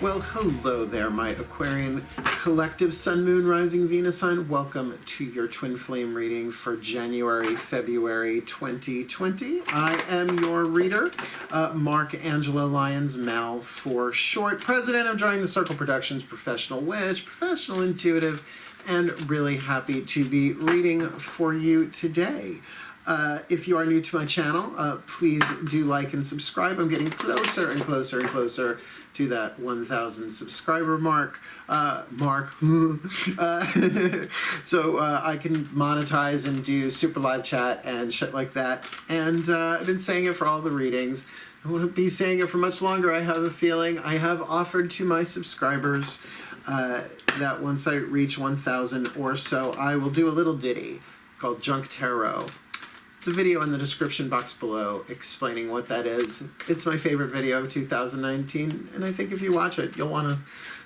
Well, hello there, my Aquarian collective Sun, Moon, Rising, Venus sign. Welcome to your Twin Flame reading for January, February 2020. I am your reader, Mark Angela Lyons, Mal for short, president of DrawingTheCircle Productions, professional witch, professional intuitive, and really happy to be reading for you today. If you are new to my channel, please do like and subscribe. I'm getting closer and closer and closer to that 1,000 subscriber mark. So I can monetize and do super live chat and shit like that. And I've been saying it for all the readings. I won't be saying it for much longer. I have a feeling. I have offered to my subscribers that once I reach 1,000 or so, I will do a little ditty called Junk Tarot. It's a video in the description box below explaining what that is. It's my favorite video of 2019, and I think if you watch it, you'll want to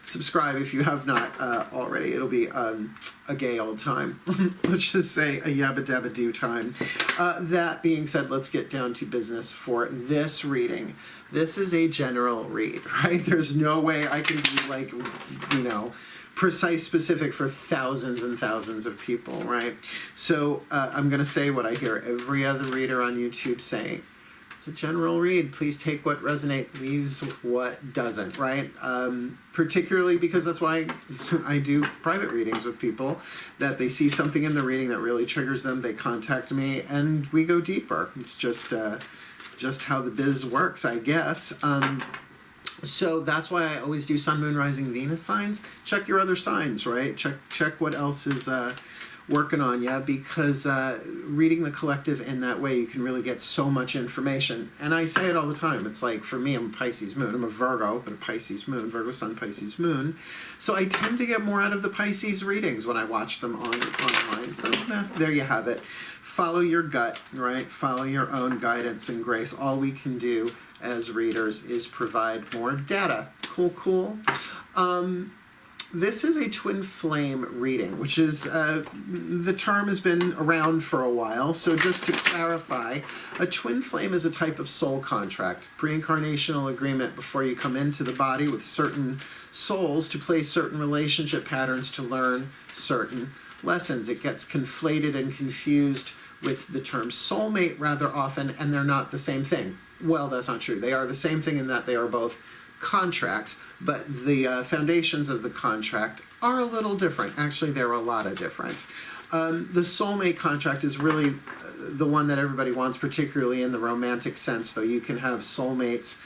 subscribe if you have not already. It'll be a gay old time. Let's just say a yabba dabba do time. That being said, let's get down to business for this reading. This is a general read, right? There's no way I can be like, you know, precise, specific for thousands and thousands of people, right? So I'm going to say what I hear every other reader on YouTube saying. It's a general read. Please take what resonates, leaves what doesn't, right? Particularly because that's why I do private readings with people, that they see something in the reading that really triggers them, they contact me, and we go deeper. It's just how the biz works, I guess. So that's why I always do Sun, Moon, Rising, Venus signs. Check your other signs, right? Check what else is working on you, because reading the collective in that way, you can really get so much information. And I say it all the time. It's like, for me, I'm a Pisces moon. I'm a Virgo, but a Pisces moon. Virgo sun, Pisces moon. So I tend to get more out of the Pisces readings when I watch them online. So there you have it. Follow your gut, right? Follow your own guidance and grace. All we can do as readers is provide more data. Cool. This is a twin flame reading, which is, the term has been around for a while. So just to clarify, a twin flame is a type of soul contract, pre-incarnational agreement before you come into the body with certain souls to play certain relationship patterns to learn certain lessons. It gets conflated and confused with the term soulmate rather often, and they're not the same thing. Well, that's not true. They are the same thing in that they are both contracts, but the foundations of the contract are a little different. Actually, they're a lot of different. The soulmate contract is really the one that everybody wants, particularly in the romantic sense, though you can have soulmates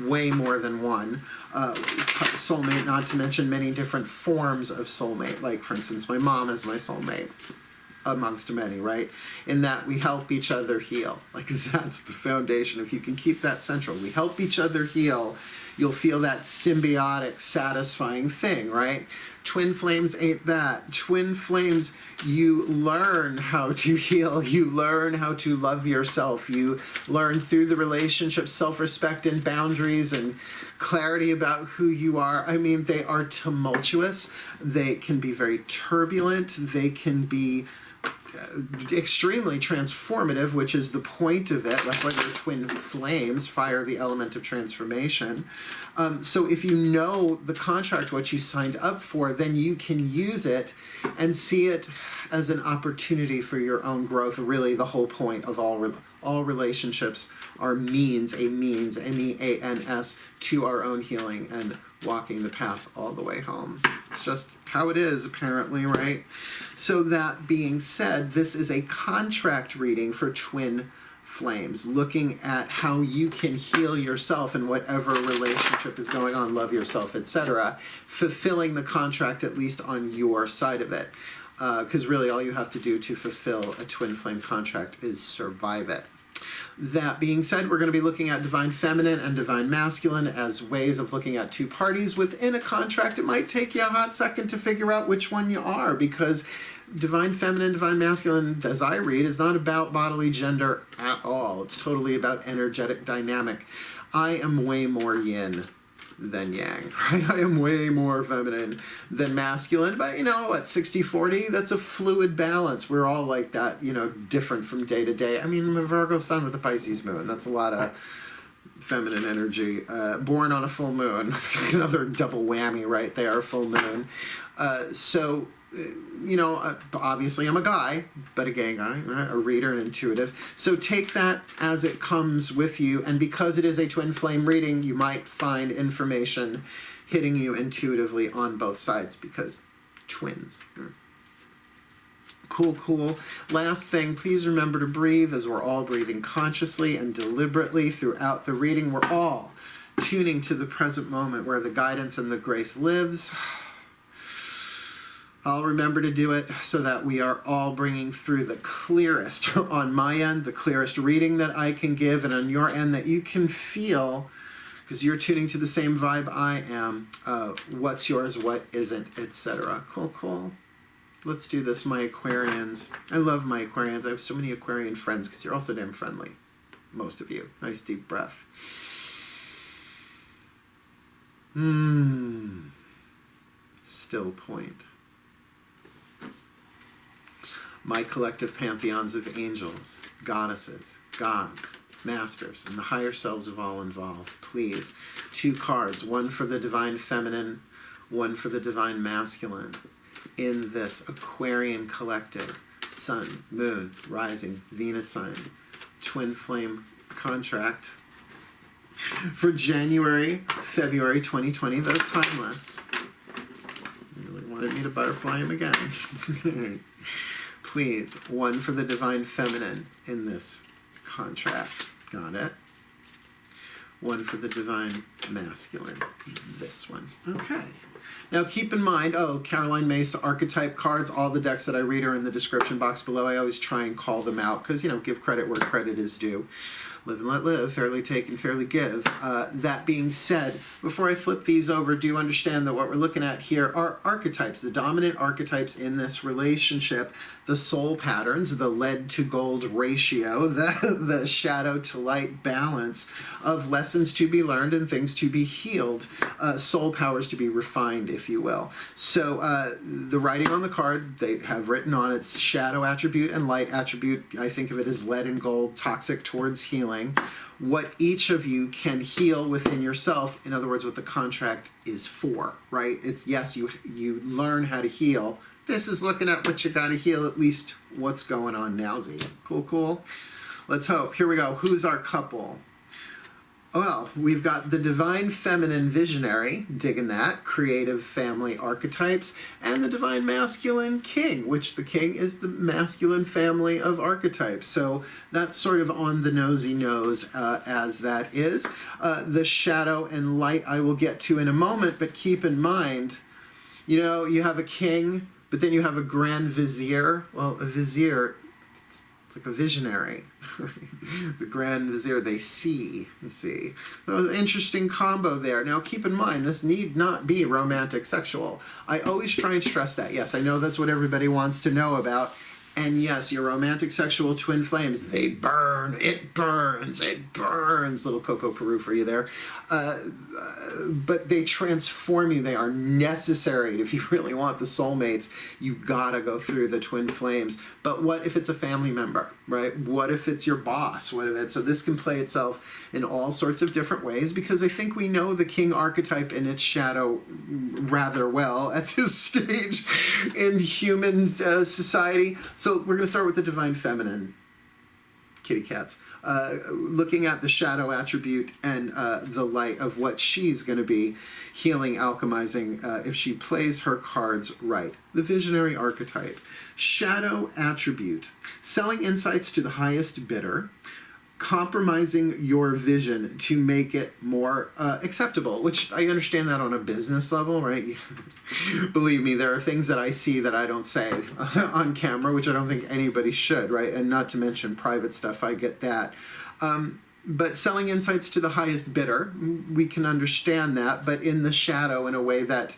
way more than one. Soulmate, not to mention many different forms of soulmate. Like, for instance, my mom is my soulmate, amongst many, right? In that we help each other heal. Like, that's the foundation. If you can keep that central, we help each other heal, you'll feel that symbiotic, satisfying thing, right? Twin flames ain't that. Twin flames, you learn how to heal. You learn how to love yourself. You learn through the relationship self-respect and boundaries and clarity about who you are. I mean, they are tumultuous. They can be very turbulent. They can be extremely transformative, which is the point of it. That's why they're twin flames, fire, the element of transformation. So if you know the contract, what you signed up for, then you can use it and see it as an opportunity for your own growth. Really, the whole point of all relationships are means, M-E-A-N-S, to our own healing and walking the path all the way home. It's just how it is, apparently, right? So that being said, this is a contract reading for twin flames, looking at how you can heal yourself in whatever relationship is going on, love yourself, etc., fulfilling the contract at least on your side of it. Because really all you have to do to fulfill a twin flame contract is survive it. That being said, we're going to be looking at divine feminine and divine masculine as ways of looking at two parties within a contract. It might take you a hot second to figure out which one you are, because divine feminine, divine masculine, as I read, is not about bodily gender at all. It's totally about energetic dynamic. I am way more yin than yang, right? I am way more feminine than masculine, but you know what, 60-40, that's a fluid balance. We're all like that, you know, different from day to day. I mean, I'm a Virgo sun with a Pisces moon. That's a lot of feminine energy, born on a full moon. Another double whammy right there, full moon. So, you know, obviously I'm a guy, but a gay guy, right? A reader, an intuitive. So take that as it comes with you, and because it is a twin flame reading, you might find information hitting you intuitively on both sides, because twins. Cool, cool. Last thing, please remember to breathe, as we're all breathing consciously and deliberately throughout the reading. We're all tuning to the present moment where the guidance and the grace lives. I'll remember to do it so that we are all bringing through the clearest, on my end, the clearest reading that I can give, and on your end that you can feel, because you're tuning to the same vibe I am, what's yours, what isn't, etc. Cool, cool. Let's do this, my Aquarians. I love my Aquarians. I have so many Aquarian friends because you're also damn friendly. Most of you. Nice deep breath. Still point. My collective pantheons of angels, goddesses, gods, masters, and the higher selves of all involved. Please, 2 cards, one for the divine feminine, one for the divine masculine. In this Aquarian collective, Sun, Moon, Rising, Venus sign, twin flame contract for January, February 2020. They're timeless. You really wanted me to butterfly them again. Please, one for the divine feminine in this contract. Got it? One for the divine masculine. This one. Okay. Now keep in mind, Caroline Mesa archetype cards, all the decks that I read are in the description box below. I always try and call them out because, you know, give credit where credit is due. Live and let live, fairly take and fairly give. That being said, before I flip these over, do understand that what we're looking at here are archetypes, the dominant archetypes in this relationship, the soul patterns, the lead to gold ratio, the shadow to light balance of lessons to be learned and things to be healed, soul powers to be refined, if you will. So the writing on the card, they have written on its shadow attribute and light attribute. I think of it as lead and gold, toxic towards healing. What each of you can heal within yourself, in other words, what the contract is for, right? It's, yes, you learn how to heal. This is looking at what you got to heal, at least what's going on now, Z. Cool, cool. Let's hope. Here we go. Who's our couple? Well, we've got the divine feminine visionary, digging that, creative family archetypes, and the divine masculine king, which the king is the masculine family of archetypes. So that's sort of on the nosy nose as that is. The shadow and light I will get to in a moment, but keep in mind, you know, you have a king, but then you have a grand vizier. Well, a vizier, it's like a visionary. The grand vizier, they see, you see. So, interesting combo there. Now keep in mind, this need not be romantic sexual. I always try and stress that. Yes, I know that's what everybody wants to know about. And yes, your romantic sexual twin flames, they burn, it burns, little Coco Peru for you there. But they transform you. They are necessary. If you really want the soulmates, you gotta go through the twin flames. But what if it's a family member, right? What if it's your boss? What if it's, so this can play itself in all sorts of different ways, because I think we know the king archetype in its shadow rather well at this stage in human society. So we're going to start with the divine feminine, kitty cats, looking at the shadow attribute and the light of what she's going to be healing, alchemizing, if she plays her cards right. The visionary archetype, shadow attribute, selling insights to the highest bidder, compromising your vision to make it more acceptable, which I understand that on a business level, right? Believe me, there are things that I see that I don't say on camera, which I don't think anybody should, right? And not to mention private stuff, I get that. But selling insights to the highest bidder, we can understand that, but in the shadow in a way that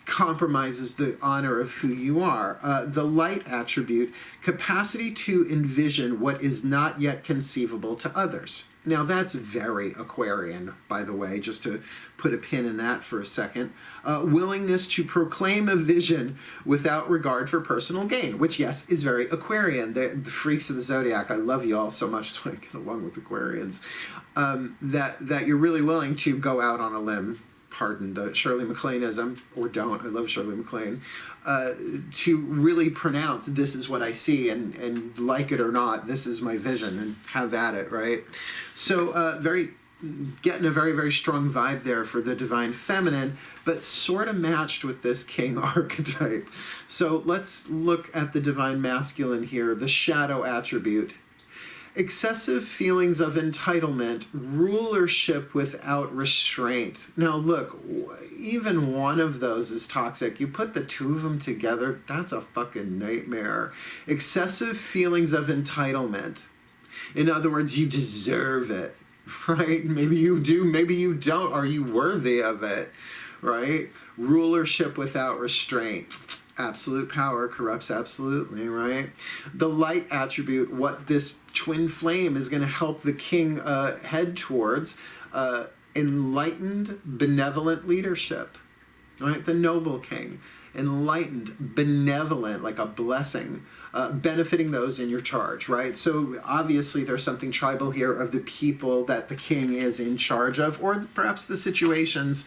compromises the honor of who you are. The light attribute, capacity to envision what is not yet conceivable to others. Now that's very Aquarian, by the way, just to put a pin in that for a second. Willingness to proclaim a vision without regard for personal gain, which, yes, is very Aquarian. The freaks of the zodiac, I love you all so much, so I get along with Aquarians. That you're really willing to go out on a limb, pardon the Shirley MacLaineism, or don't, I love Shirley MacLaine, to really pronounce, this is what I see, and like it or not, this is my vision, and have at it, right? So getting a very, very strong vibe there for the divine feminine, but sort of matched with this king archetype. So let's look at the divine masculine here, the shadow attribute. Excessive feelings of entitlement, rulership without restraint. Now look, even one of those is toxic. You put the two of them together, that's a fucking nightmare. Excessive feelings of entitlement. In other words, you deserve it, right? Maybe you do, maybe you don't. Are you worthy of it, right? Rulership without restraint. Absolute power corrupts absolutely, right? The light attribute, what this twin flame is going to help the king head towards, enlightened, benevolent leadership, right? The noble king, enlightened, benevolent, like a blessing, benefiting those in your charge, right? So obviously there's something tribal here of the people that the king is in charge of, or perhaps the situations,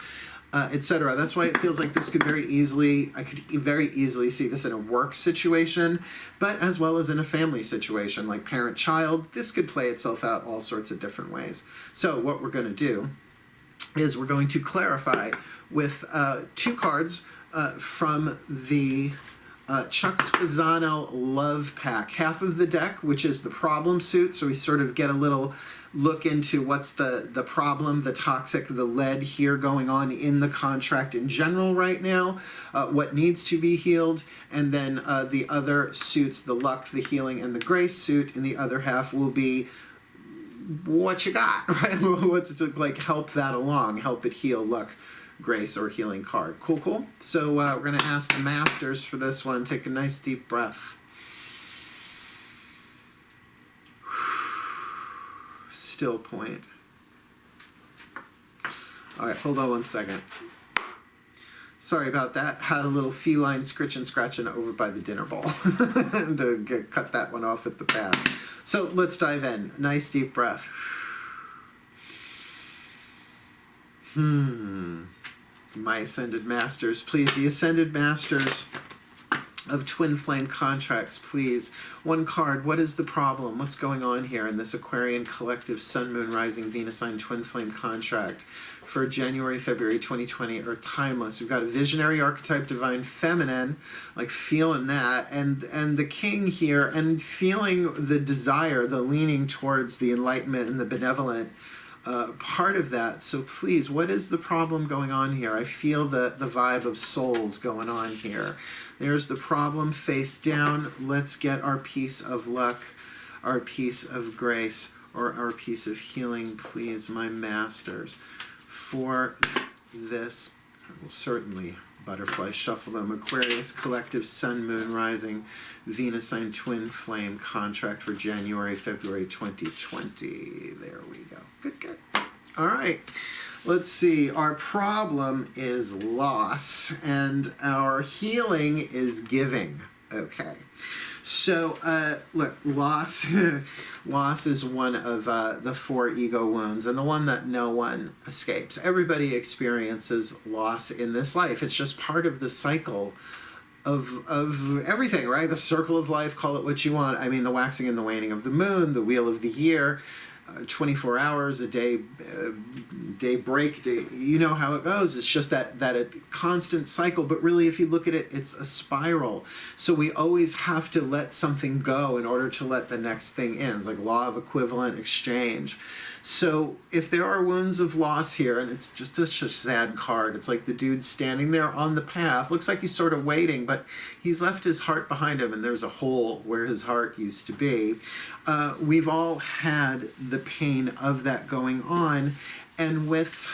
etc. That's why it feels like this could very easily, I could very easily see this in a work situation, but as well as in a family situation, like parent-child. This could play itself out all sorts of different ways. So what we're going to do is we're going to clarify with two cards from the Chuck Spezzano Love Pack. Half of the deck, which is the problem suit, so we sort of get a little look into what's the problem, the toxic, the lead here going on in the contract in general right now, what needs to be healed, and then the other suits, the luck, the healing, and the grace suit in the other half will be what you got, right? What's to like help that along, help it heal, luck, grace, or healing card. Cool, cool. So we're going to ask the masters for this one. Take a nice deep breath. Still point. All right, hold on one second. Sorry about that. Had a little feline scratching over by the dinner bowl. To cut that one off at the pass. So let's dive in. Nice deep breath. My Ascended Masters, please. The Ascended Masters of Twin Flame Contracts, please. One card. What is the problem? What's going on here in this Aquarian Collective Sun, Moon, Rising, Venus sign Twin Flame Contract for January, February 2020 or timeless? We've got a visionary archetype, divine feminine, like feeling that, and the king here, and feeling the desire, the leaning towards the enlightenment and the benevolent part of that. So please, what is the problem going on here? I feel the vibe of souls going on here. There's the problem face down. Let's get our piece of luck, our piece of grace, or our piece of healing, please, my masters. For this, I will certainly butterfly shuffle them. Aquarius Collective Sun, Moon, Rising, Venus sign Twin Flame Contract for January, February 2020. There we go. Good, good. All right. Let's see. Our problem is loss, and our healing is giving. Okay. So, look, loss is one of the 4 ego wounds, and the one that no one escapes. Everybody experiences loss in this life. It's just part of the cycle of everything, right? The circle of life, call it what you want. I mean, the waxing and the waning of the moon, the wheel of the year, 24 hours a day, day break, you know how it goes. It's just that a constant cycle, but really if you look at it, it's a spiral. So we always have to let something go in order to let the next thing in. It's like law of equivalent exchange. So if there are wounds of loss here, and it's just such a sad card, it's like the dude standing there on the path, looks like he's sort of waiting, but he's left his heart behind him, and there's a hole where his heart used to be. We've all had the pain of that going on, and with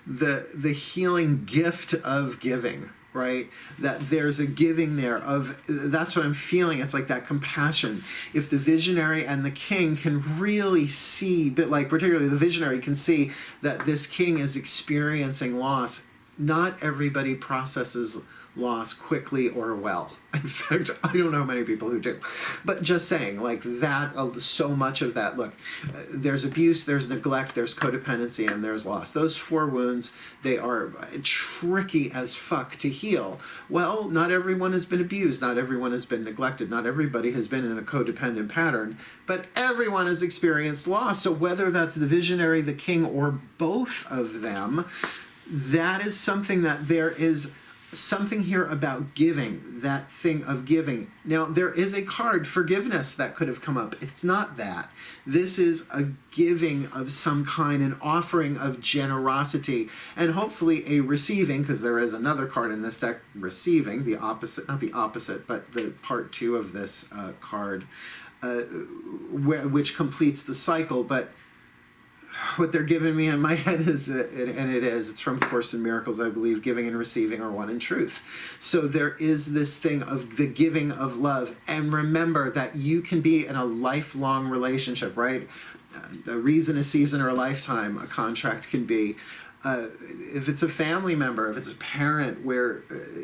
the healing gift of giving, right? That there's a giving there of, that's what I'm feeling. It's like that compassion. If the visionary and the king can really see, but like particularly the visionary can see that this king is experiencing loss, not everybody processes loss quickly or well. In fact, I don't know many people who do. But just saying, like that, so much of that, look, there's abuse, there's neglect, there's codependency, and there's loss. Those 4 wounds, they are tricky as fuck to heal. Well, not everyone has been abused, not everyone has been neglected, not everybody has been in a codependent pattern, but everyone has experienced loss. So whether that's the visionary, the king, or both of them, that is something that there is something here about giving, that thing of giving. Now, there is a card, forgiveness, that could have come up. It's not that. This is a giving of some kind, an offering of generosity, and hopefully a receiving, because there is another card in this deck, receiving, the opposite, not the opposite, but the part 2 of this card, which completes the cycle. But what they're giving me in my head is, it's from Course in Miracles, I believe, giving and receiving are one in truth. So there is this thing of the giving of love. And remember that you can be in a lifelong relationship, right? A reason, a season, or a lifetime, a contract can be. If it's a family member, if it's a parent, where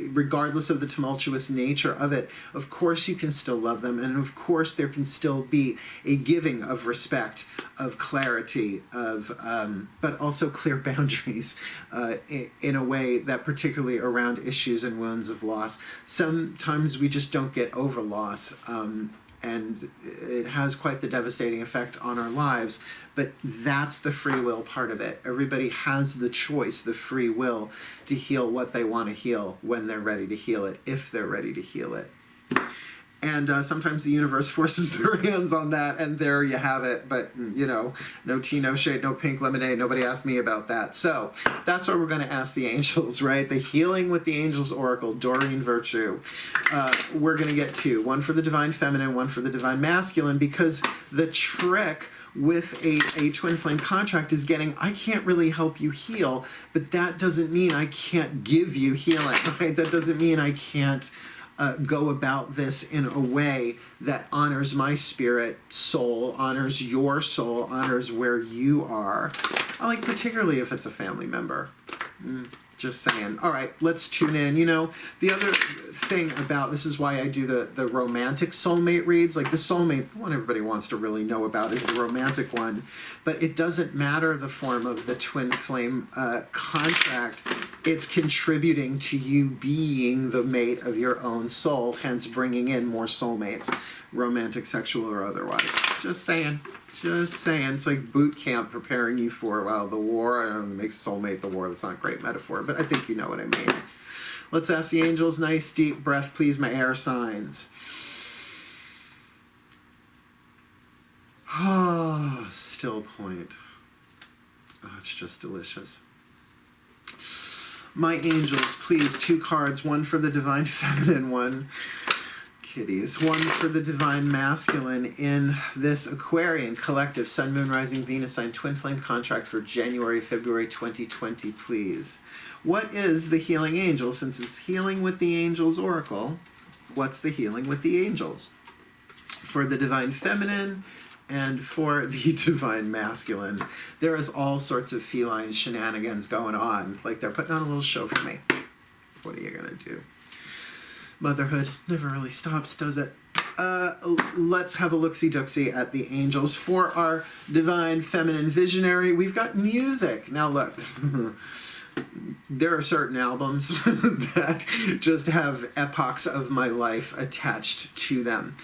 regardless of the tumultuous nature of it, of course you can still love them, and of course there can still be a giving of respect, of clarity, of but also clear boundaries in a way that, particularly around issues and wounds of loss, sometimes we just don't get over loss. And it has quite the devastating effect on our lives, but that's the free will part of it. Everybody has the choice, the free will, to heal what they want to heal when they're ready to heal it, if they're ready to heal it. And sometimes the universe forces their hands on that, and there you have it. But, you know, no tea, no shade, no pink lemonade. Nobody asked me about that. So that's what we're going to ask the angels, right? The Healing with the Angels Oracle, Doreen Virtue. We're going to get 2. One for the Divine Feminine, one for the Divine Masculine, because the trick with a twin flame contract is getting, I can't really help you heal, but that doesn't mean I can't give you healing, right? That doesn't mean I can't go about this in a way that honors my spirit, soul, honors your soul, honors where you are. I like, particularly if it's a family member. Just saying. All right, let's tune in. You know, the other thing about, this is why I do the romantic soulmate reads. Like the soulmate, the one everybody wants to really know about is the romantic one. But it doesn't matter the form of the twin flame contract. It's contributing to you being the mate of your own soul, hence bringing in more soulmates, romantic, sexual, or otherwise. Just saying. Just saying. It's like boot camp preparing you for, well, the war. I don't know, it makes soulmate the war. That's not a great metaphor, but I think you know what I mean. Let's ask the angels. Nice deep breath, please, my air signs. Ah, still point. Oh, it's just delicious. My angels, please, 2 cards. One for the Divine Feminine, one... kitties. One for the Divine Masculine in this Aquarian collective Sun, Moon, Rising, Venus sign twin flame contract for January, February 2020, please. What is the healing angel? Since it's healing with the angels oracle, what's the healing with the angels? For the Divine Feminine and for the Divine Masculine, there is all sorts of feline shenanigans going on. Like they're putting on a little show for me. What are you going to do? Motherhood never really stops, does it? Let's have a look-see-dooksy at the angels. For our Divine Feminine Visionary, we've got music. Now look, there are certain albums that just have epochs of my life attached to them.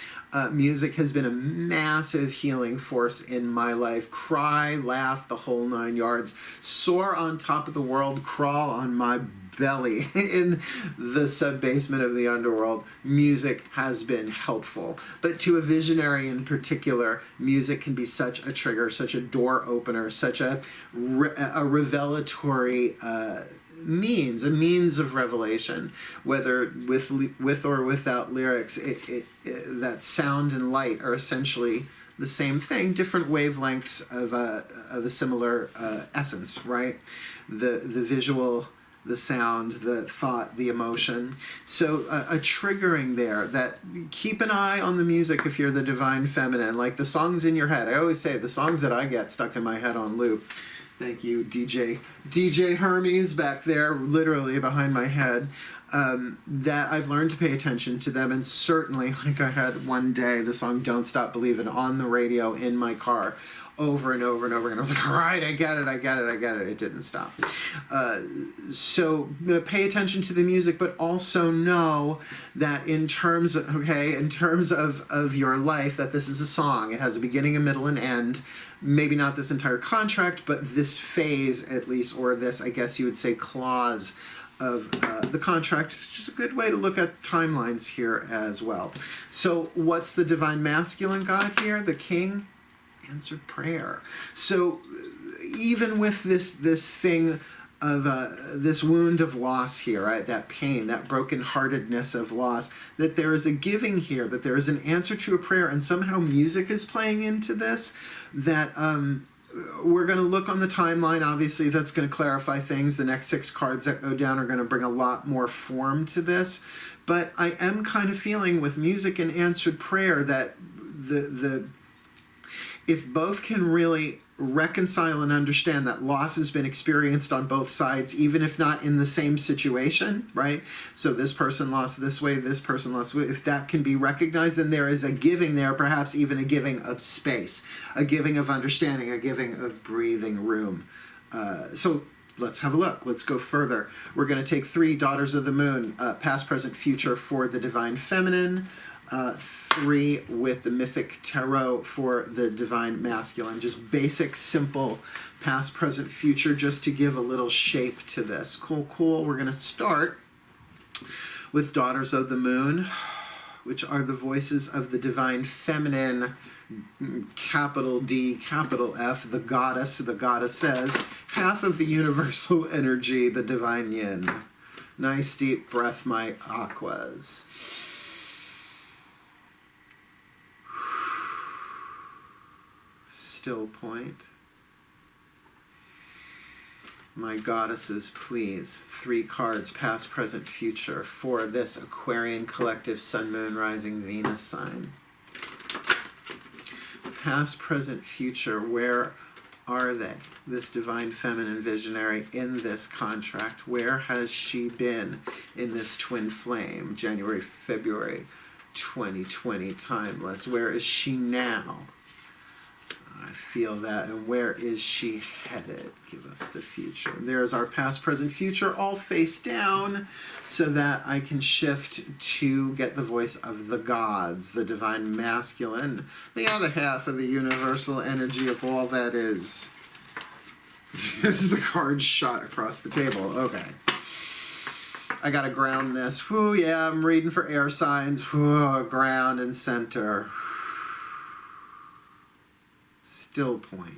Music has been a massive healing force in my life. Cry, laugh, the whole 9 yards. Soar on top of the world, crawl on my belly in the sub-basement of the underworld. Music has been helpful. But to a visionary in particular, music can be such a trigger, such a door opener, such a revelatory means, a means of revelation, whether with or without lyrics. That sound and light are essentially the same thing, different wavelengths of a similar essence, right? The the sound, the thought, the emotion. So a triggering there that keep an eye on the music if you're the divine feminine, like the songs in your head. I always say the songs that I get stuck in my head on loop. Thank you, DJ Hermes back there, literally behind my head. That I've learned to pay attention to them, and certainly, like I had one day, the song "Don't Stop Believin'" on the radio in my car, over and over and over again. I was like, all right, I get it. It didn't stop. So pay attention to the music, but also know that in terms of your life, that this is a song. It has a beginning, a middle, and end. Maybe not this entire contract, but this phase at least, or this, I guess you would say, clause of the contract, which is a good way to look at timelines here as well. So what's the divine masculine god here? The king? Answered prayer. So even with this thing of this wound of loss here, right? That pain, that brokenheartedness of loss, that there is a giving here, that there is an answer to a prayer, and somehow music is playing into this, that we're going to look on the timeline. Obviously, that's going to clarify things. The next 6 cards that go down are going to bring a lot more form to this. But I am kind of feeling with music and answered prayer that if both can really reconcile and understand that loss has been experienced on both sides, even if not in the same situation, right? So this person lost this way, this person lost this way. If that can be recognized, then there is a giving there, perhaps even a giving of space, a giving of understanding, a giving of breathing room. So let's have a look. Let's go further. We're going to take 3 daughters of the moon, past, present, future for the divine feminine, 3 with the mythic tarot for the divine masculine. Just basic, simple past, present, future, just to give a little shape to this. Cool. We're going to start with daughters of the moon, which are the voices of the divine feminine, capital D, capital F, the goddess, the goddesses, half of the universal energy, the divine yin. Nice deep breath, my aquas. Still point. My goddesses, please. 3 cards, past, present, future, for this Aquarian collective Sun, Moon, Rising, Venus sign. Past, present, future, where are they? This divine feminine visionary in this contract. Where has she been in this twin flame? January, February 2020, timeless. Where is she now? I feel that. And where is she headed? Give us the future. There's our past, present, future, all face down, so that I can shift to get the voice of the gods, the divine masculine, the other half of the universal energy of all that is. There's the card shot across the table. Okay. I gotta ground this. Whoo, yeah, I'm reading for air signs. Whoo, ground and center. Still point.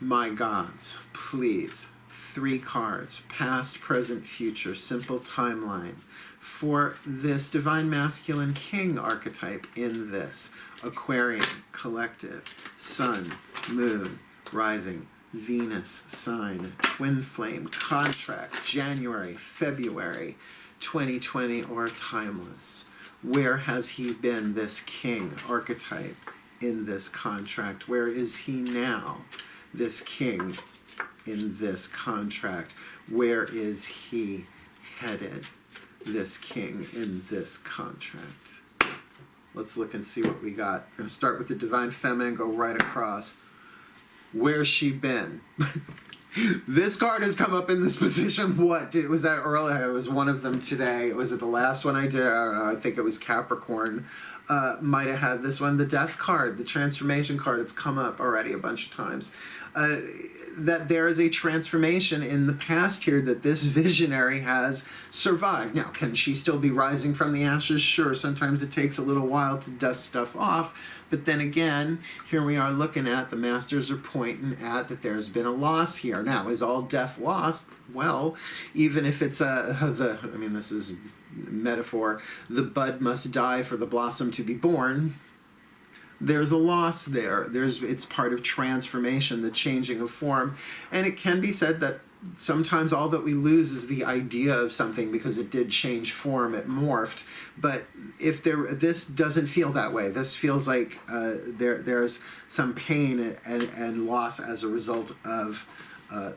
My gods, please. 3 cards, past, present, future, simple timeline for this divine masculine king archetype in this Aquarian collective, Sun, Moon, Rising, Venus sign, twin flame, contract, January, February 2020, or timeless. Where has he been, this king archetype, in this contract? Where is he now, this king in this contract? Where is he headed, this king in this contract? Let's look and see what we got. I'm going to start with the divine feminine, go right across. Where's she been? This card has come up in this position. What? Was that earlier? It was one of them today. Was it the last one I did? I don't know. I think it was Capricorn. Might have had this one. The death card, the transformation card. It's come up already a bunch of times. That there is a transformation in the past here that this visionary has survived. Now, can she still be rising from the ashes? Sure. Sometimes it takes a little while to dust stuff off. But then again, here we are looking at, the masters are pointing at that there's been a loss here. Now, is all death lost? Well, even if it's this is metaphor, the bud must die for the blossom to be born. there's a loss there. It's part of transformation, the changing of form. And it can be said that sometimes all that we lose is the idea of something because it did change form, it morphed. But if this doesn't feel that way. This feels like there's some pain and loss as a result of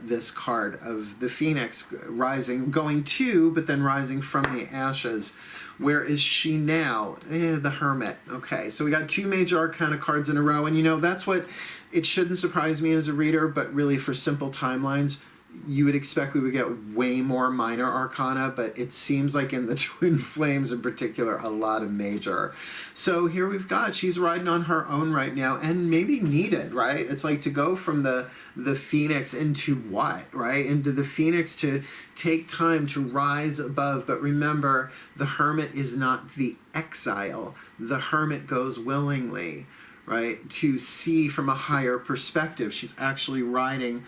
this card of the Phoenix rising, going to, but then rising from the ashes. Where is she now? The Hermit. Okay, so we got 2 major arcana cards in a row, and you know, that's what, it shouldn't surprise me as a reader, but really for simple timelines, you would expect we would get way more minor arcana, but it seems like in the Twin Flames in particular, a lot of major. So here we've got, she's riding on her own right now, and maybe needed, right? It's like to go from the Phoenix into what, right? Into the Phoenix, to take time to rise above. But remember, the Hermit is not the exile. The Hermit goes willingly, right? To see from a higher perspective. She's actually riding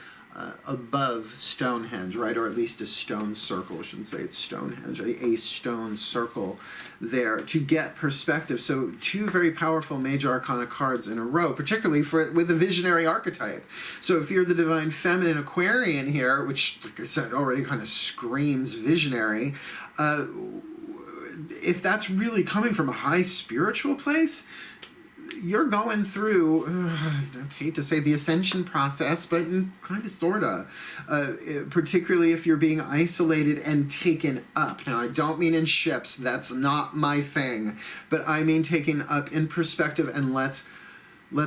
above Stonehenge, right? Or at least a stone circle. I shouldn't say it's Stonehenge, a stone circle there to get perspective. So 2 very powerful major arcana cards in a row, particularly with a visionary archetype. So if you're the Divine Feminine Aquarian here, which, like I said, already kind of screams visionary, if that's really coming from a high spiritual place, you're going through, I hate to say the ascension process, but kind of, sort of, particularly if you're being isolated and taken up. Now, I don't mean in ships, that's not my thing, but I mean taken up in perspective, and let's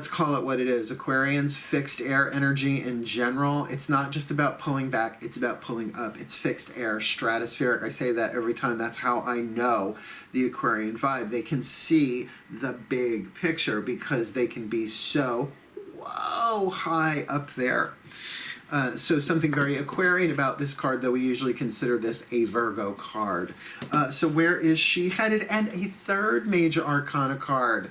call it what it is. Aquarians, fixed air energy in general. It's not just about pulling back, it's about pulling up. It's fixed air, stratospheric. I say that every time. That's how I know the Aquarian vibe. They can see the big picture because they can be so, whoa, high up there. So something very Aquarian about this card, though we usually consider this a Virgo card. So where is she headed? And a 3rd major arcana card.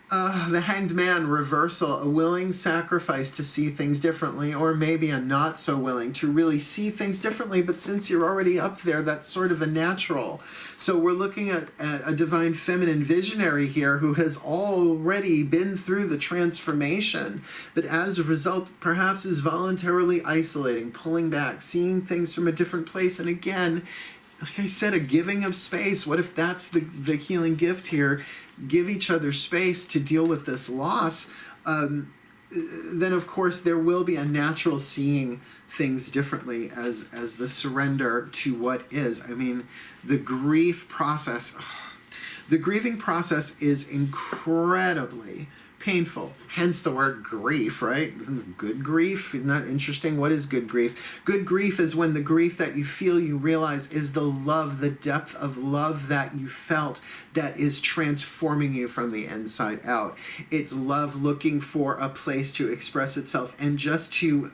The Hanged Man reversal, a willing sacrifice to see things differently, or maybe a not so willing to really see things differently, but since you're already up there, that's sort of a natural. So we're looking at a Divine Feminine visionary here who has already been through the transformation, but as a result, perhaps is voluntarily isolating, pulling back, seeing things from a different place, and again, like I said, a giving of space. What if that's the healing gift here? Give each other space to deal with this loss. Then of course there will be a natural seeing things differently as the surrender to what is. I mean, the grief process, the grieving process is incredibly painful, hence the word grief, right? Good grief, isn't that interesting? What is good grief? Good grief is when the grief that you feel, you realize is the love, the depth of love that you felt that is transforming you from the inside out. It's love looking for a place to express itself, and just to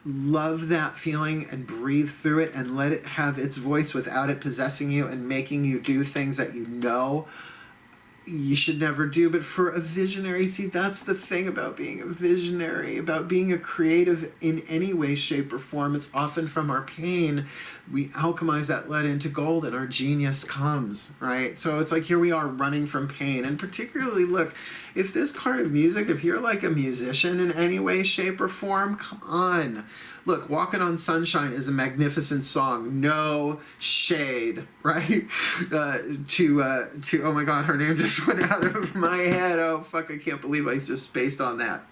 love that feeling and breathe through it and let it have its voice without it possessing you and making you do things that you know you should never do. But for a visionary, see, that's the thing about being a visionary, about being a creative in any way, shape, or form. It's often from our pain, we alchemize that lead into gold and our genius comes, right? So it's like, here we are running from pain. And particularly, look, if this card of music, if you're like a musician in any way, shape, or form, come on. Look, Walking on Sunshine is a magnificent song. No shade, right? Oh my God, her name just went out of my head. Oh, fuck, I can't believe I just spaced on that.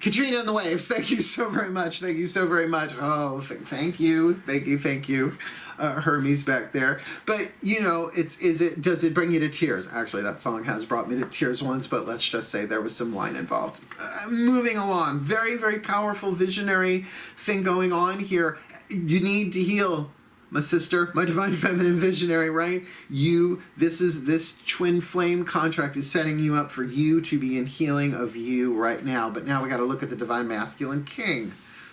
Katrina and the Waves, thank you so very much. Thank you so very much. Oh, thank you. Thank you. Thank you. Hermes back there. But, you know, does it bring you to tears? Actually, that song has brought me to tears once, but let's just say there was some wine involved. Moving along. Very, very powerful visionary thing going on here. You need to heal, my sister, my Divine Feminine visionary, right? This twin flame contract is setting you up for you to be in healing of you right now. But now we got to look at the Divine Masculine King.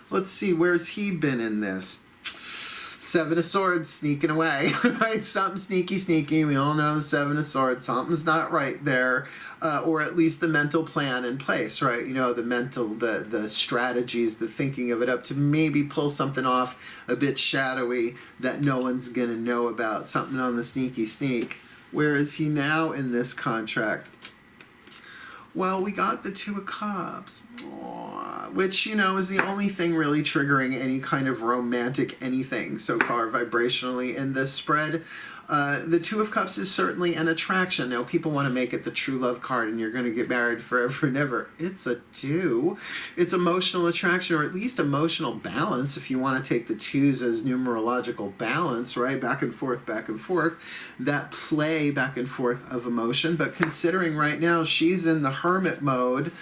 Let's see, where's he been in this? 7 of Swords, sneaking away, right? Something sneaky. We all know the 7 of Swords. Something's not right there, or at least the mental plan in place, right? You know, the strategies, the thinking of it up to maybe pull something off a bit shadowy that no one's gonna know about. Something on the sneak. Where is he now in this contract? Well, we got the Two of Cups, which, you know, is the only thing really triggering any kind of romantic anything so far vibrationally in this spread. The Two of Cups is certainly an attraction. Now, people want to make it the true love card and you're going to get married forever and ever. It's a two. It's emotional attraction, or at least emotional balance, if you want to take the twos as numerological balance, right? Back and forth, that play back and forth of emotion. But considering right now she's in the hermit mode,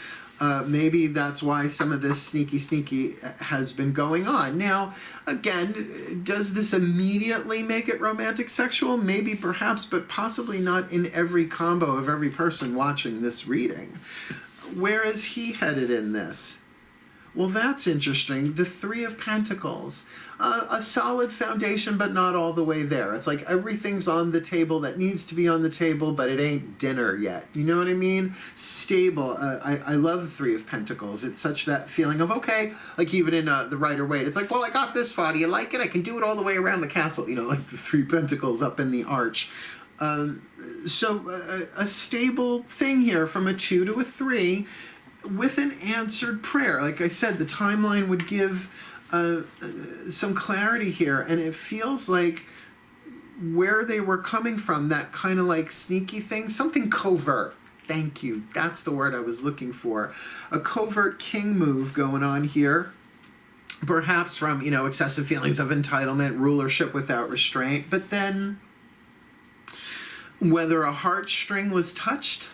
maybe that's why some of this sneaky has been going on. Now, again, does this immediately make it romantic sexual? Maybe, perhaps, but possibly not in every combo of every person watching this reading. Where is he headed in this? Well, that's interesting. The Three of Pentacles. A solid foundation, but not all the way there. It's like everything's on the table that needs to be on the table, but it ain't dinner yet. You know what I mean? Stable. I love the Three of Pentacles. It's such that feeling of, okay, like even in the Rider-Waite, it's like, well, I got this far. Do you like it? I can do it all the way around the castle. You know, like the Three Pentacles up in the arch. So a stable thing here from a 2 to a 3 with an answered prayer. Like I said, the timeline would give some clarity here, and it feels like where they were coming from, that kind of like sneaky thing, something covert. Thank you. That's the word I was looking for. A covert king move going on here. Perhaps from, you know, excessive feelings of entitlement, rulership without restraint. But then, whether a heartstring was touched,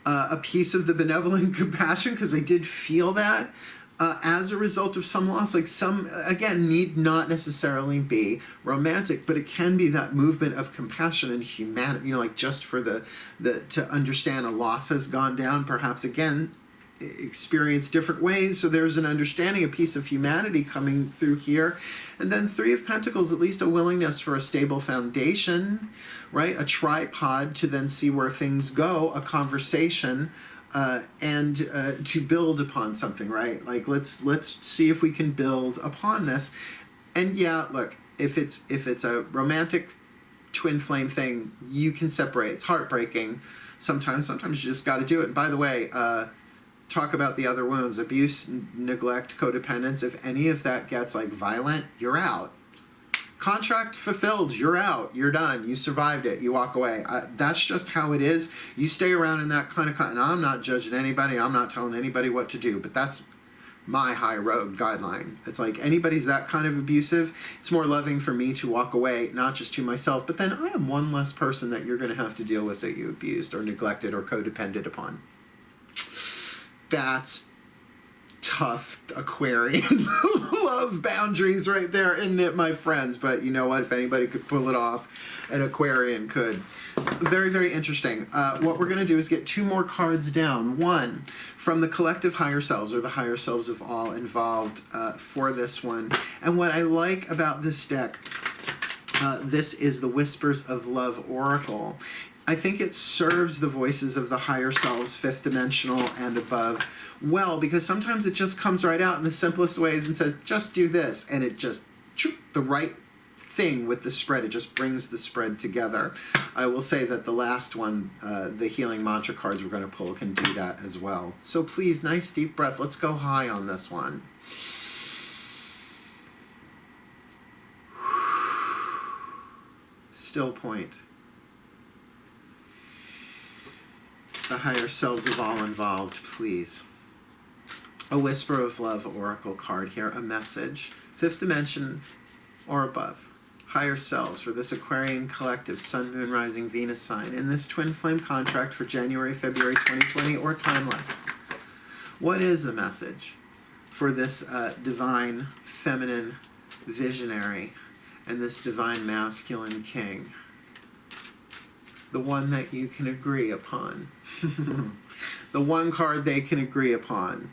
a piece of the benevolent compassion, because I did feel that, as a result of some loss, like some, again, need not necessarily be romantic, but it can be that movement of compassion and humanity, you know, like just for to understand a loss has gone down, perhaps, again, experience different ways. So there's an understanding, a piece of humanity coming through here. And then Three of Pentacles, at least a willingness for a stable foundation, right? A tripod to then see where things go, a conversation, and to build upon something, right? Like let's see if we can build upon this. And yeah, look, if it's a romantic twin flame thing, you can separate. It's heartbreaking. Sometimes you just got to do it. And by the way, talk about the other wounds: abuse, neglect, codependence. If any of that gets like violent, you're out. Contract fulfilled, you're out, you're done, you survived it, you walk away. That's just how it is. You stay around in that kind of, and I'm not judging anybody, I'm not telling anybody what to do, but that's my high road guideline. It's like anybody's that kind of abusive, it's more loving for me to walk away, not just to myself, but then I am one less person that you're going to have to deal with that you abused or neglected or codependent upon. That's tough Aquarian love boundaries right there, isn't it, my friends? But you know what? If anybody could pull it off, an Aquarian could. Very, very interesting. What we're going to do is get 2 more cards down. One from the collective higher selves, or the higher selves of all involved for this one. And what I like about this deck, this is the Whispers of Love Oracle. I think it serves the voices of the higher selves, 5th dimensional and above, well, because sometimes it just comes right out in the simplest ways and says, just do this, and it just, the right thing with the spread. It just brings the spread together. I will say that the last one, the healing mantra cards we're going to pull, can do that as well. So please, nice deep breath. Let's go high on this one. Still point. The higher selves of all involved, please. A Whisper of Love Oracle card here, a message. 5th dimension or above. Higher selves for this Aquarian collective, Sun, Moon, Rising, Venus sign, in this twin flame contract for January, February 2020, or timeless. What is the message for this divine feminine visionary and this divine masculine king? The one that you can agree upon. The one card they can agree upon.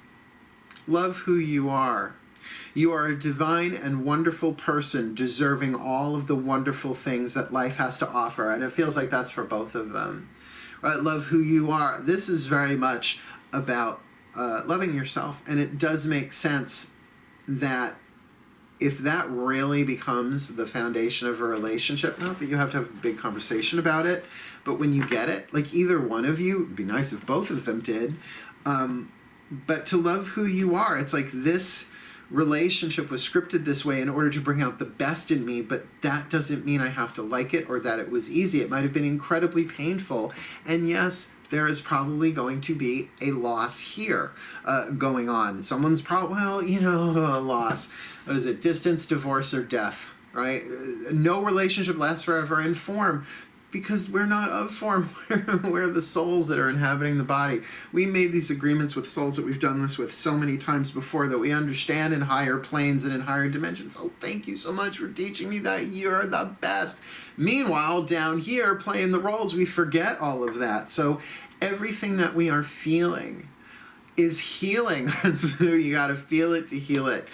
Love who you are. You are a divine and wonderful person, deserving all of the wonderful things that life has to offer. And it feels like that's for both of them. Right? Love who you are. This is very much about loving yourself. And it does make sense that if that really becomes the foundation of a relationship, not that you have to have a big conversation about it, but when you get it, like either one of you, it'd be nice if both of them did, but to love who you are. It's like this relationship was scripted this way in order to bring out the best in me, but that doesn't mean I have to like it or that it was easy. It might have been incredibly painful. And yes, there is probably going to be a loss here going on. Someone's probably, well, you know, a loss. What is it? Distance, divorce, or death, right? No relationship lasts forever in form, because we're not of form. We're the souls that are inhabiting the body. We made these agreements with souls that we've done this with so many times before that we understand in higher planes and in higher dimensions. Oh, thank you so much for teaching me that. You're the best. Meanwhile, down here, playing the roles, we forget all of that. So everything that we are feeling is healing. So you got to feel it to heal it.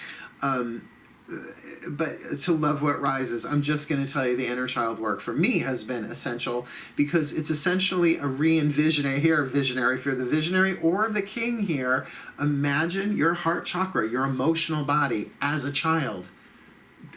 But to love what rises, I'm just going to tell you the inner child work for me has been essential, because it's essentially a re-envisioning here, visionary, if you're the visionary or the king here, imagine your heart chakra, your emotional body as a child.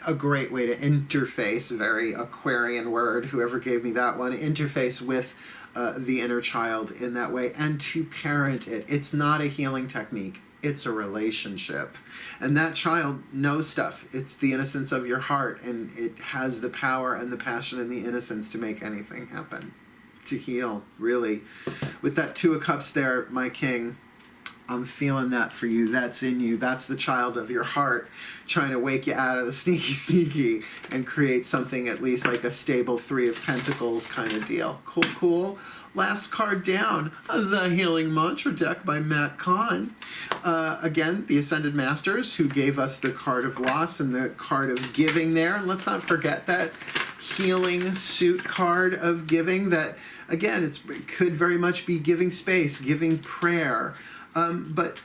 A great way to interface, very Aquarian word, whoever gave me that one, interface with the inner child in that way, and to parent it. It's not a healing technique. It's a relationship. And that child knows stuff. It's the innocence of your heart, and it has the power and the passion and the innocence to make anything happen, to heal, really. With that Two of Cups there, my king, I'm feeling that for you. That's in you. That's the child of your heart trying to wake you out of the sneaky and create something at least like a stable Three of Pentacles kind of deal. Cool, cool. Last card down, the Healing Mantra deck by KAHN. Again, the Ascended Masters, who gave us the card of loss and the card of giving there. And let's not forget that healing suit card of giving that, again, it could very much be giving space, giving prayer, but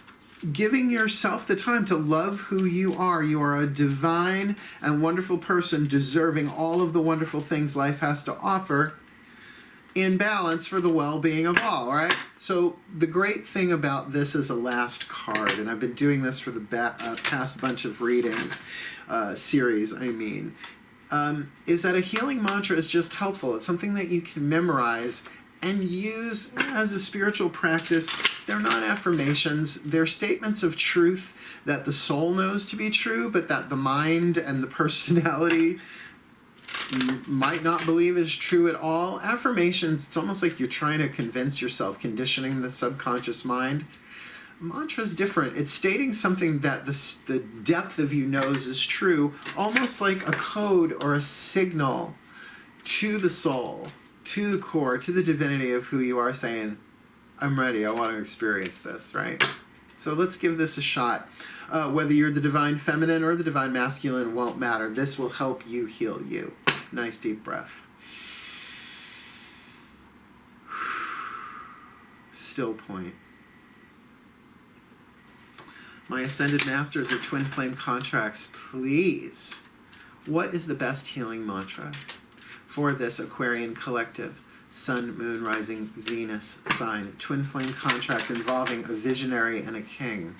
giving yourself the time to love who you are. You are a divine and wonderful person, deserving all of the wonderful things life has to offer, in balance for the well-being of all, right? So the great thing about this is a last card, and I've been doing this for the past bunch of readings, series, I mean, is that a healing mantra is just helpful. It's something that you can memorize and use as a spiritual practice. They're not affirmations. They're statements of truth that the soul knows to be true, but that the mind and the personality might not believe is true at all. Affirmations, it's almost like you're trying to convince yourself, conditioning the subconscious mind. Mantra is different. It's stating something that the depth of you knows is true, almost like a code or a signal to the soul, to the core, to the divinity of who you are, saying, I'm ready, I want to experience this, right? So let's give this a shot. Whether you're the divine feminine or the divine masculine won't matter. This will help you heal you. Nice deep breath. Still point. My Ascended Masters of Twin Flame Contracts, please. What is the best healing mantra for this Aquarian collective? Sun, Moon, Rising, Venus sign. Twin Flame contract involving a visionary and a king.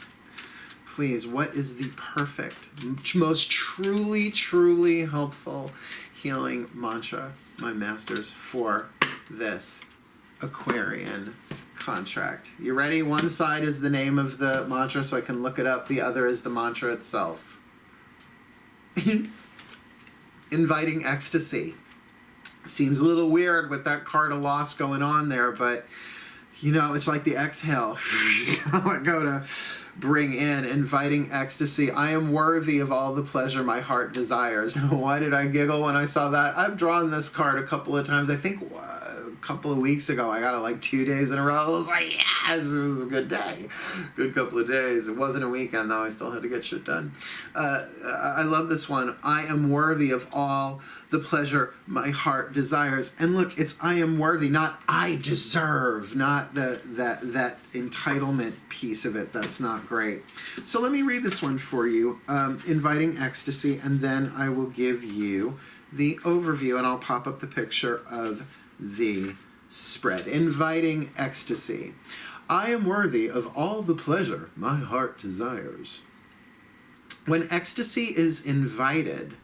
Please, what is the perfect, most truly, truly helpful healing mantra, my masters, for this Aquarian contract? You ready? One side is the name of the mantra so I can look it up. The other is the mantra itself. Inviting ecstasy. Seems a little weird with that card of loss going on there, but you know, it's like the exhale. I go to bring in inviting ecstasy. I am worthy of all the pleasure my heart desires. Why did I giggle when I saw that? I've drawn this card a couple of times. I think a couple of weeks ago I got it like 2 days in a row. I was like, yes, it was a good day. Good couple of days. It wasn't a weekend though. I still had to get shit done. I love this one. I am worthy of all the pleasure my heart desires. And look, it's I am worthy, not I deserve, not that entitlement piece of it. That's not great. So let me read this one for you, inviting ecstasy, and then I will give you the overview, and I'll pop up the picture of the spread. Inviting ecstasy. I am worthy of all the pleasure my heart desires. When ecstasy is invited,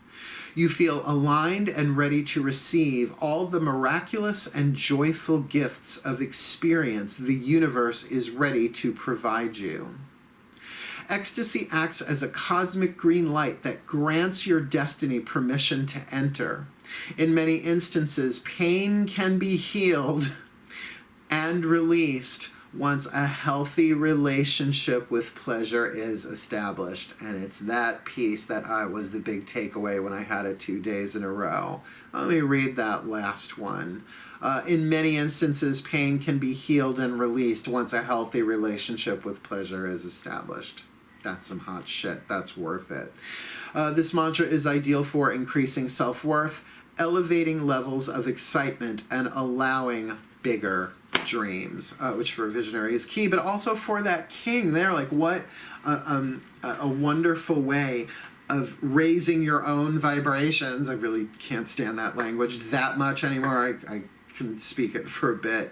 you feel aligned and ready to receive all the miraculous and joyful gifts of experience the universe is ready to provide you. Ecstasy acts as a cosmic green light that grants your destiny permission to enter. In many instances, pain can be healed and released once a healthy relationship with pleasure is established. And it's that piece that was the big takeaway when I had it 2 days in a row. Let me read that last one. In many instances, pain can be healed and released once a healthy relationship with pleasure is established. That's some hot shit. That's worth it. This mantra is ideal for increasing self-worth, elevating levels of excitement, and allowing bigger dreams, which for a visionary is key, but also for that king there. Like, what a wonderful way of raising your own vibrations. I really can't stand that language that much anymore. I can speak it for a bit.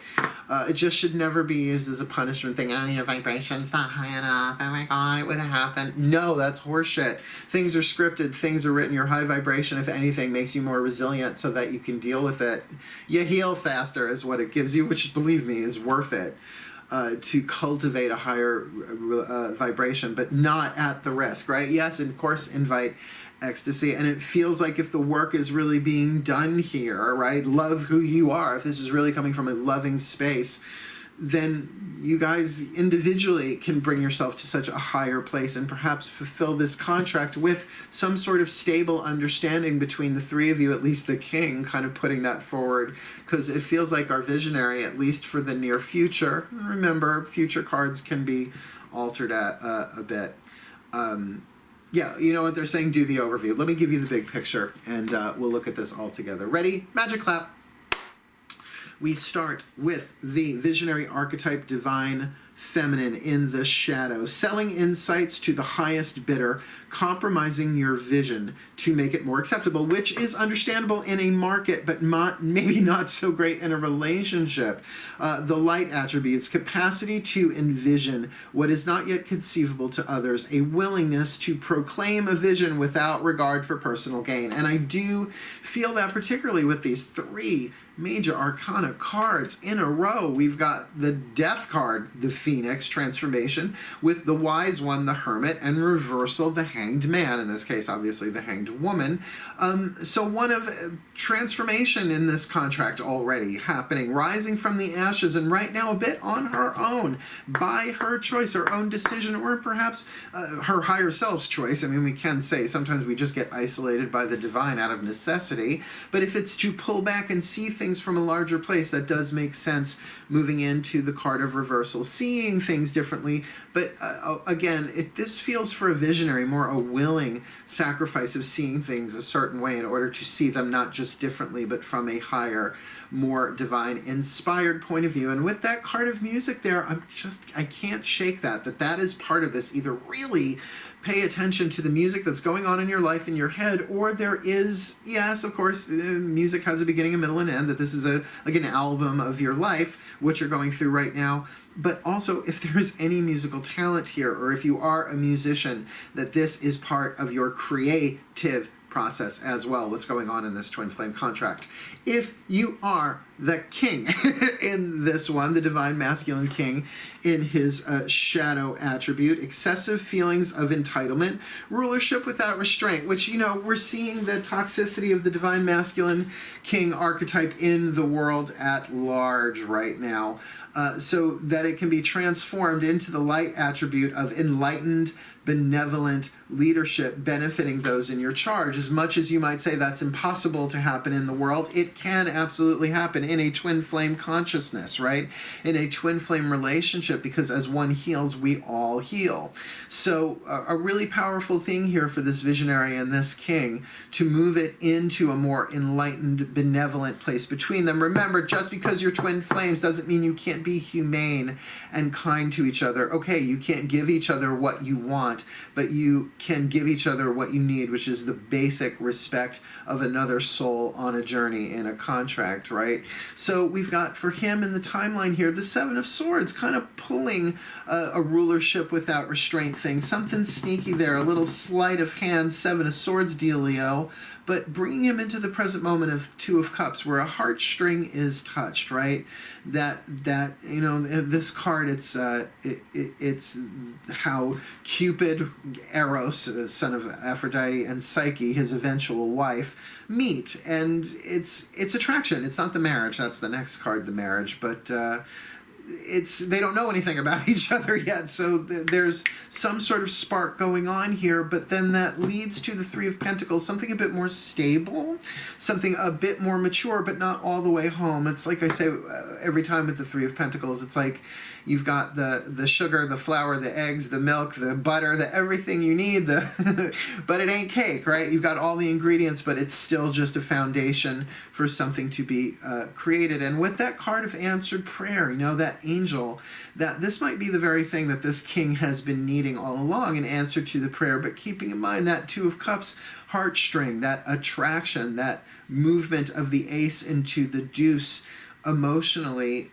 It just should never be used as a punishment thing. Oh, your vibration's not high enough. Oh my God, it would have happened. No, that's horseshit. Things are scripted. Things are written. Your high vibration, if anything, makes you more resilient so that you can deal with it. You heal faster is what it gives you, which, believe me, is worth it. To cultivate a higher vibration, but not at the risk, right? Yes, and of course, invite ecstasy, and it feels like if the work is really being done here, right? Love who you are. If this is really coming from a loving space, then you guys individually can bring yourself to such a higher place and perhaps fulfill this contract with some sort of stable understanding between the three of you, at least the king, kind of putting that forward, because it feels like our visionary, at least for the near future, remember, future cards can be altered a bit. Yeah, you know what they're saying? Do the overview. Let me give you the big picture, and we'll look at this all together. Ready? Magic clap. We start with the visionary archetype, divine feminine in the shadow, selling insights to the highest bidder, compromising your vision to make it more acceptable, which is understandable in a market, but maybe not so great in a relationship. The light attributes, capacity to envision what is not yet conceivable to others, a willingness to proclaim a vision without regard for personal gain. And I do feel that particularly with these three major arcana cards in a row. We've got the death card, the Phoenix transformation, with the wise one, the hermit, and reversal, the hanged man, in this case obviously the hanged woman. So one of transformation in this contract already happening, rising from the ashes, and right now a bit on her own, by her choice, her own decision, or perhaps her higher self's choice. I mean, we can say sometimes we just get isolated by the divine out of necessity, but if it's to pull back and see things from a larger place, that does make sense moving into the card of reversal, seeing things differently. But again, this feels for a visionary more a willing sacrifice of seeing things a certain way in order to see them not just differently, but from a higher, more divine, inspired point of view. And with that card of music there, I can't shake that is part of this. Either really pay attention to the music that's going on in your life, in your head, or there is, yes, of course, music has a beginning, a middle, and end, that this is like an album of your life, what you're going through right now. But also, if there is any musical talent here, or if you are a musician, that this is part of your creative process as well, what's going on in this twin flame contract. If you are the king in this one, the divine masculine king in his shadow attribute, excessive feelings of entitlement, rulership without restraint, which, you know, we're seeing the toxicity of the divine masculine king archetype in the world at large right now, so that it can be transformed into the light attribute of enlightened, benevolent leadership benefiting those in your charge. As much as you might say that's impossible to happen in the world, it can absolutely happen in a twin flame consciousness, right? In a twin flame relationship, because as one heals, we all heal. So a really powerful thing here for this visionary and this king to move it into a more enlightened, benevolent place between them. Remember, just because you're twin flames doesn't mean you can't be humane and kind to each other. Okay, you can't give each other what you want, but you can give each other what you need, which is the basic respect of another soul on a journey in a contract, right? So we've got, for him in the timeline here, the Seven of Swords kind of pulling a rulership without restraint thing. Something sneaky there, a little sleight of hand, Seven of Swords dealio, but bringing him into the present moment of Two of Cups, where a heartstring is touched, right? That you know, this card, it's how Cupid, Eros, son of Aphrodite, and Psyche, his eventual wife, meet, and it's attraction. It's not the marriage. That's the next card, the marriage, but they don't know anything about each other yet, so there's some sort of spark going on here, but then that leads to the Three of Pentacles, something a bit more stable, something a bit more mature, but not all the way home. It's like I say every time with the Three of Pentacles, it's like you've got the sugar, the flour, the eggs, the milk, the butter, the everything you need, but it ain't cake, right? You've got all the ingredients, but it's still just a foundation for something to be created. And with that card of answered prayer, you know, that angel, that this might be the very thing that this king has been needing all along, an answer to the prayer, but keeping in mind that Two of Cups heartstring, that attraction, that movement of the ace into the deuce emotionally,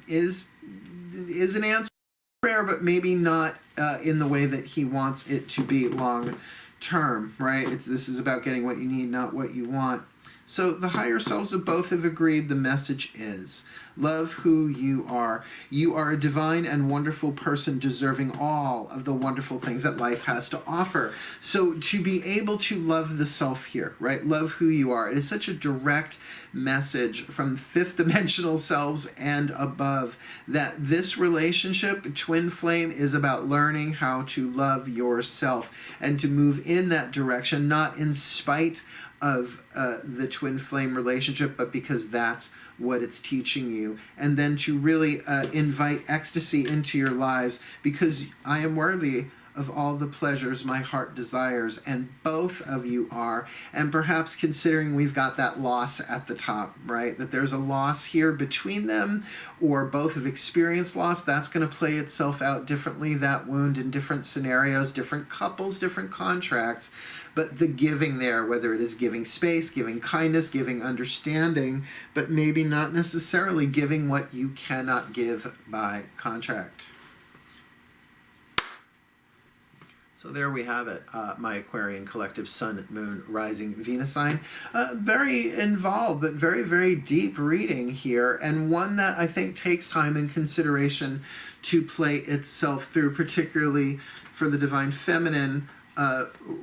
is an answer to prayer, but maybe not in the way that he wants it to be long term, right? This is about getting what you need, not what you want. So the higher selves of both have agreed the message is, love who you are. You are a divine and wonderful person deserving all of the wonderful things that life has to offer. So to be able to love the self here, right? Love who you are. It is such a direct message from fifth dimensional selves and above that this relationship, twin flame, is about learning how to love yourself and to move in that direction, not in spite of the twin flame relationship, but because that's what it's teaching you. And then to really invite ecstasy into your lives, because I am worthy of all the pleasures my heart desires, and both of you are. And perhaps considering we've got that loss at the top, right? That there's a loss here between them, or both have experienced loss. That's going to play itself out differently, that wound, in different scenarios, different couples, different contracts. But the giving there, whether it is giving space, giving kindness, giving understanding, but maybe not necessarily giving what you cannot give by contract. So there we have it, my Aquarian collective Sun, Moon, Rising, Venus sign. Very involved, but very, very deep reading here, and one that I think takes time and consideration to play itself through, particularly for the Divine Feminine,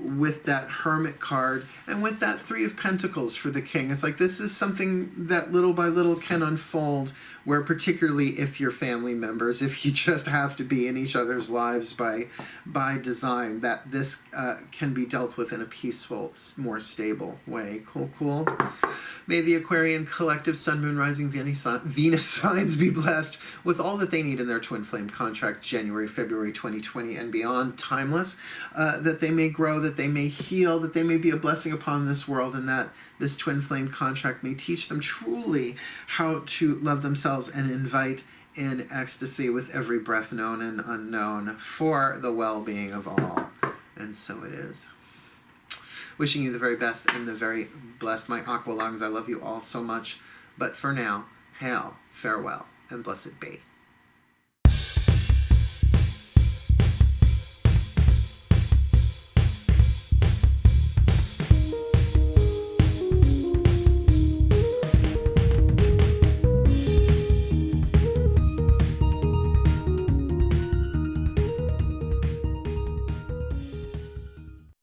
with that Hermit card and with that Three of Pentacles for the King. It's like this is something that little by little can unfold, where particularly if you're family members, if you just have to be in each other's lives by design, that this can be dealt with in a peaceful, more stable way. Cool, cool. May the Aquarian collective Sun, Moon, Rising, Venus signs be blessed with all that they need in their twin flame contract, January, February 2020 and beyond, timeless, that they may grow, that they may heal, that they may be a blessing upon this world, and that this twin flame contract may teach them truly how to love themselves and invite in ecstasy with every breath known and unknown for the well-being of all. And so it is. Wishing you the very best and the very blessed, my aqua lungs. I love you all so much. But for now, hail, farewell, and blessed be.